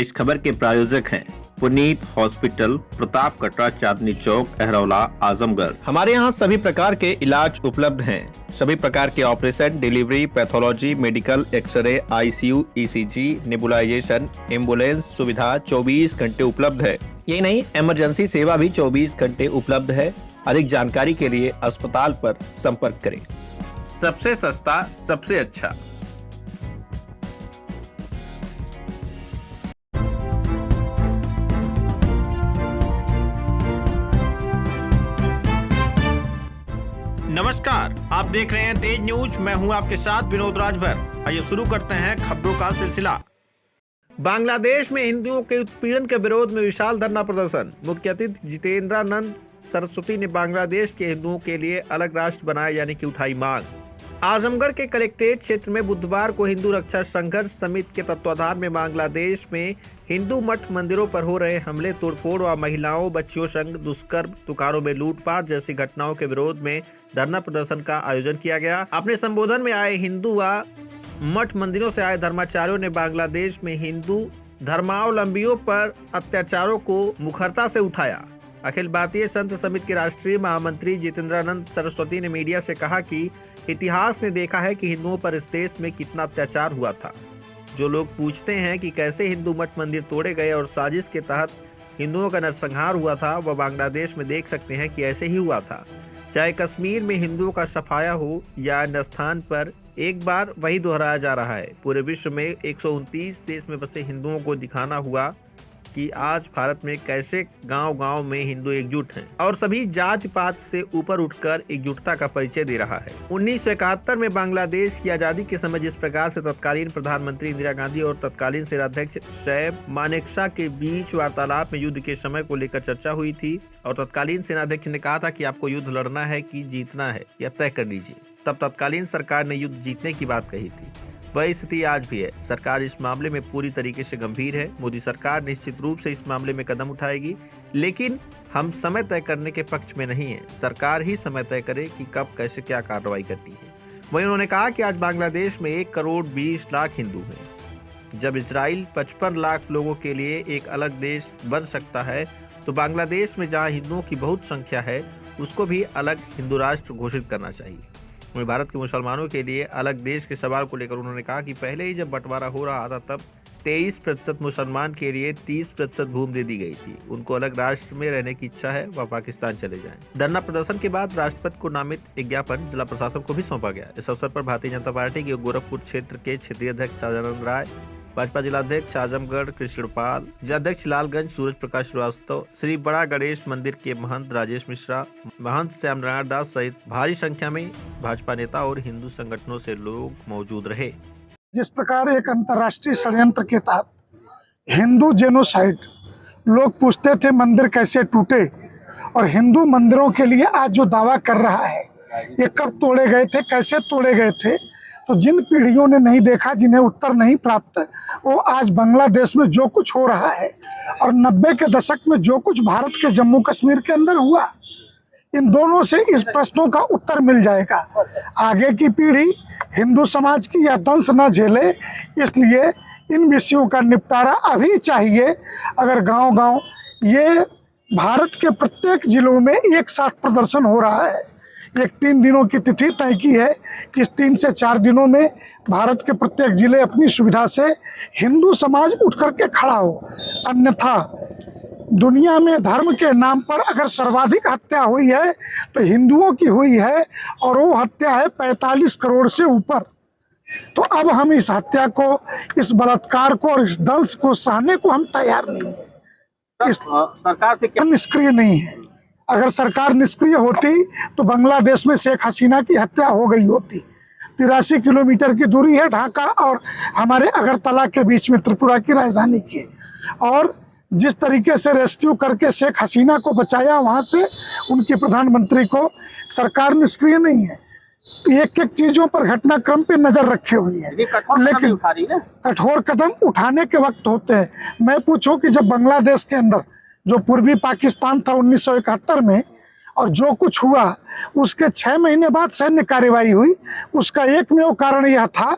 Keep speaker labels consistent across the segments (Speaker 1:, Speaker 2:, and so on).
Speaker 1: इस खबर के प्रायोजक हैं पुनीत हॉस्पिटल, प्रताप कटरा, चांदनी चौक, अहरौला, आजमगढ़। हमारे यहाँ सभी प्रकार के इलाज उपलब्ध हैं। सभी प्रकार के operation, delivery, pathology, medical, x-ray, ICU, ECG, nebulization, ambulance सुविधा 24 घंटे उपलब्ध है। ये नहीं, इमरजेंसी सेवा भी 24 घंटे उपलब्ध है। अधिक जानकारी के लिए अस्पताल पर संपर्क करें। सबसे सस्ता, सबसे अच्छा। नमस्कार, आप देख रहे हैं तेज न्यूज। मैं हूं आपके साथ विनोद राजभर। आइए शुरू करते हैं खबरों का सिलसिला। बांग्लादेश में हिंदुओं के उत्पीड़न के विरोध में विशाल धरना प्रदर्शन। मुख्य अतिथि जितेंद्रानंद सरस्वती ने बांग्लादेश के हिंदुओं के लिए अलग राष्ट्र बनाए जाने की उठाई मांग। आजमगढ़ के कलेक्ट्रेट क्षेत्र में बुधवार को हिंदू रक्षा संघर्ष समिति के तत्वाधान में बांग्लादेश में हिंदू मठ मंदिरों पर हो रहे हमले, तोड़फोड़ व महिलाओं, बच्चियों संग दुष्कर्म, दुकानों में लूटपाट जैसी घटनाओं के विरोध में धरना प्रदर्शन का आयोजन किया गया। अपने संबोधन में आए हिंदू व मठ मंदिरों से आए धर्माचार्यों ने बांग्लादेश में हिंदू धर्मावलंबियों पर अत्याचारों को मुखरता से उठाया। अखिल भारतीय संत समिति के राष्ट्रीय महामंत्री जितेंद्रानंद सरस्वती ने मीडिया से कहा कि इतिहास ने देखा है कि हिंदुओं पर इस देश में कितना अत्याचार हुआ था। जो लोग पूछते हैं कि कैसे हिंदू मठ मंदिर तोड़े गए और साजिश के तहत हिंदुओं का नरसंहार हुआ था, वह बांग्लादेश में देख सकते हैं कि ऐसे ही हुआ था। चाहे कश्मीर में हिंदुओं का सफाया हो या अन्य स्थान पर, एक बार वही दोहराया जा रहा है। पूरे विश्व में 129 देश में बसे हिंदुओं को दिखाना हुआ कि आज भारत में कैसे गांव-गांव में हिंदू एकजुट हैं और सभी जाति पात से ऊपर उठकर एकजुटता का परिचय दे रहा है। 1971 में बांग्लादेश की आजादी के समय जिस प्रकार से तत्कालीन प्रधानमंत्री इंदिरा गांधी और तत्कालीन सेनाध्यक्ष शैब मानेकशॉ के बीच वार्तालाप में युद्ध के समय को लेकर चर्चा हुई थी और तत्कालीन सेनाध्यक्ष ने कहा था कि आपको युद्ध लड़ना है कि जीतना है, यह तय कर लीजिए। तब तत्कालीन सरकार ने युद्ध जीतने की बात कही थी। वही स्थिति आज भी है। सरकार इस मामले में पूरी तरीके से गंभीर है। मोदी सरकार निश्चित रूप से इस मामले में कदम उठाएगी, लेकिन हम समय तय करने के पक्ष में नहीं है। सरकार ही समय तय करे कि कब कैसे क्या कार्रवाई करनी है। वहीं उन्होंने कहा कि आज बांग्लादेश में 1 करोड़ 20 लाख हिंदू हैं। जब इजराइल 55 लाख लोगों के लिए एक अलग देश बन सकता है, तो बांग्लादेश में जहाँ हिंदुओं की बहुत संख्या है, उसको भी अलग हिंदू राष्ट्र घोषित करना चाहिए। वहीं भारत के मुसलमानों के लिए अलग देश के सवाल को लेकर उन्होंने कहा कि पहले ही जब बंटवारा हो रहा था तब 23% मुसलमान के लिए 30% भूमि दे दी गई थी। उनको अलग राष्ट्र में रहने की इच्छा है, वह पाकिस्तान चले जाएं। धरना प्रदर्शन के बाद राष्ट्रपति को नामित एक ज्ञापन जिला प्रशासन को भी सौंपा गया। इस अवसर पर भारतीय जनता पार्टी के गोरखपुर क्षेत्र के क्षेत्रीय अध्यक्ष सदानंद राय, भाजपा जिलाध्यक्ष आजमगढ़ कृष्णपाल, जिलाध्यक्ष लालगंज सूरज प्रकाश श्रीवास्तव, श्री बड़ा गणेश मंदिर के महंत राजेश मिश्रा, महंत श्याम नारायण दास सहित भारी संख्या में भाजपा नेता और हिंदू संगठनों से लोग मौजूद रहे।
Speaker 2: जिस प्रकार एक अंतर्राष्ट्रीय षड्यंत्र के तहत हिंदू जेनोसाइड, लोग पूछते थे मंदिर कैसे टूटे, और हिंदू मंदिरों के लिए आज जो दावा कर रहा है, ये कब तोड़े गए थे, कैसे तोड़े गए थे, तो जिन पीढ़ियों ने नहीं देखा, जिन्हें उत्तर नहीं प्राप्त, वो आज बांग्लादेश में जो कुछ हो रहा है और 90 के दशक में जो कुछ भारत के जम्मू कश्मीर के अंदर हुआ, इन दोनों से इस प्रश्नों का उत्तर मिल जाएगा। आगे की पीढ़ी हिंदू समाज की यह दंश न झेले, इसलिए इन विषयों का निपटारा अभी चाहिए। अगर गांव-गांव ये भारत के प्रत्येक जिलों में एक साथ प्रदर्शन हो रहा है, एक 3 दिनों की तिथि तय की है कि इस 3 से 4 दिनों में भारत के प्रत्येक जिले अपनी सुविधा से हिंदू समाज उठ करके खड़ा हो। अन्यथा दुनिया में धर्म के नाम पर अगर सर्वाधिक हत्या हुई है तो हिंदुओं की हुई है, और वो हत्या है 45 करोड़ से ऊपर। तो अब हम इस हत्या को, इस बलात्कार को और इस दंश को सहने को हम तैयार नहीं है। सरकार से निष्क्रिय नहीं है। अगर सरकार निष्क्रिय होती तो बांग्लादेश में शेख हसीना की हत्या हो गई होती। 83 किलोमीटर की दूरी है ढाका और हमारे अगरतला के बीच में, त्रिपुरा की राजधानी की। और जिस तरीके से रेस्क्यू करके शेख हसीना को बचाया, वहां से उनके प्रधानमंत्री को, सरकार निष्क्रिय नहीं है। एक एक चीजों पर, घटनाक्रम पे नजर रखे हुई है, लेकिन कठोर कदम उठाने के वक्त होते हैं। मैं पूछूं कि जब बांग्लादेश के अंदर जो पूर्वी पाकिस्तान था 1971 में, और जो कुछ हुआ उसके 6 महीने बाद सैन्य कार्रवाई हुई, उसका एकमेव कारण यह था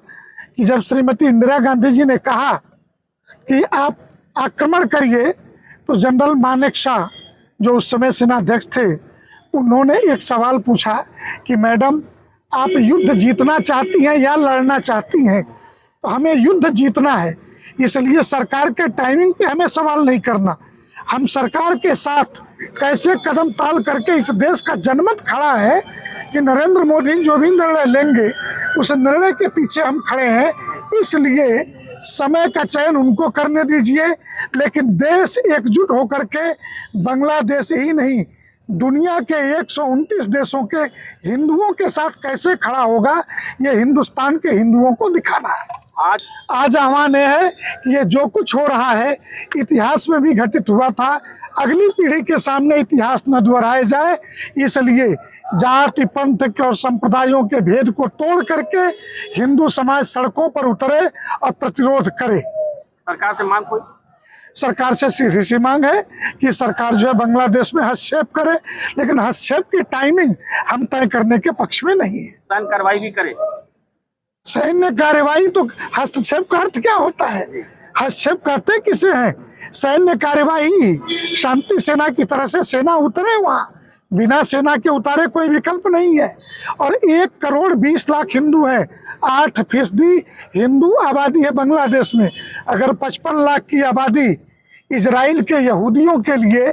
Speaker 2: कि जब श्रीमती इंदिरा गांधी जी ने कहा कि आप आक्रमण करिए तो जनरल मानेक शाह जो उस समय सेनाध्यक्ष थे, उन्होंने एक सवाल पूछा कि मैडम आप युद्ध जीतना चाहती हैं या लड़ना चाहती हैं? तो हमें युद्ध जीतना है, इसलिए सरकार के टाइमिंग पे हमें सवाल नहीं करना। हम सरकार के साथ कैसे कदम ताल करके इस देश का जनमत खड़ा है कि नरेंद्र मोदी जो भी निर्णय लेंगे उस निर्णय के पीछे हम खड़े हैं, इसलिए समय का चयन उनको करने दीजिए। लेकिन देश एकजुट होकर के बांग्लादेश ही नहीं दुनिया के 129 देशों के हिंदुओं के साथ कैसे खड़ा होगा, ये हिंदुस्तान के हिंदुओं को दिखाना है। आज आह्वान है कि ये जो कुछ हो रहा है इतिहास में भी घटित हुआ था, अगली पीढ़ी के सामने इतिहास न दोहराया जाए, इसलिए जाति पंथ के और संप्रदायों के भेद को तोड़ करके हिंदू समाज सड़कों पर उतरे और प्रतिरोध करे।
Speaker 3: सरकार से मांग कोई?
Speaker 2: सरकार से सीधी सी मांग है कि सरकार जो है बांग्लादेश में हस्तक्षेप करे, लेकिन हस्तक्षेप की टाइमिंग हम तय करने के पक्ष में नहीं है।
Speaker 3: सैन्य कार्रवाई भी करे।
Speaker 2: सैन्य कार्रवाई तो हस्तक्षेप का अर्थ क्या होता है? हस्तक्षेप करते किसे हैं? सैन्य कार्रवाई शांति सेना की तरह से सेना उतरे वहां, बिना सेना के उतारे कोई विकल्प नहीं है। और 1,20,00,000 हिंदू है, 8% हिंदू आबादी है बांग्लादेश में। अगर 55 लाख की आबादी इजराइल के यहूदियों के लिए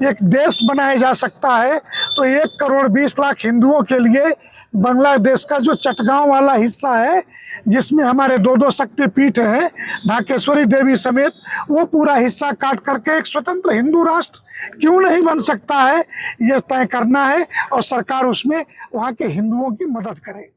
Speaker 2: एक देश बनाया जा सकता है, तो 1,20,00,000 हिंदुओं के लिए बांग्लादेश का जो चटगांव वाला हिस्सा है, जिसमें हमारे 2 शक्तिपीठ हैं, ढाकेश्वरी देवी समेत, वो पूरा हिस्सा काट करके एक स्वतंत्र हिंदू राष्ट्र क्यों नहीं बन सकता है, यह तय करना है और सरकार उसमें वहाँ के हिंदुओं की मदद करे।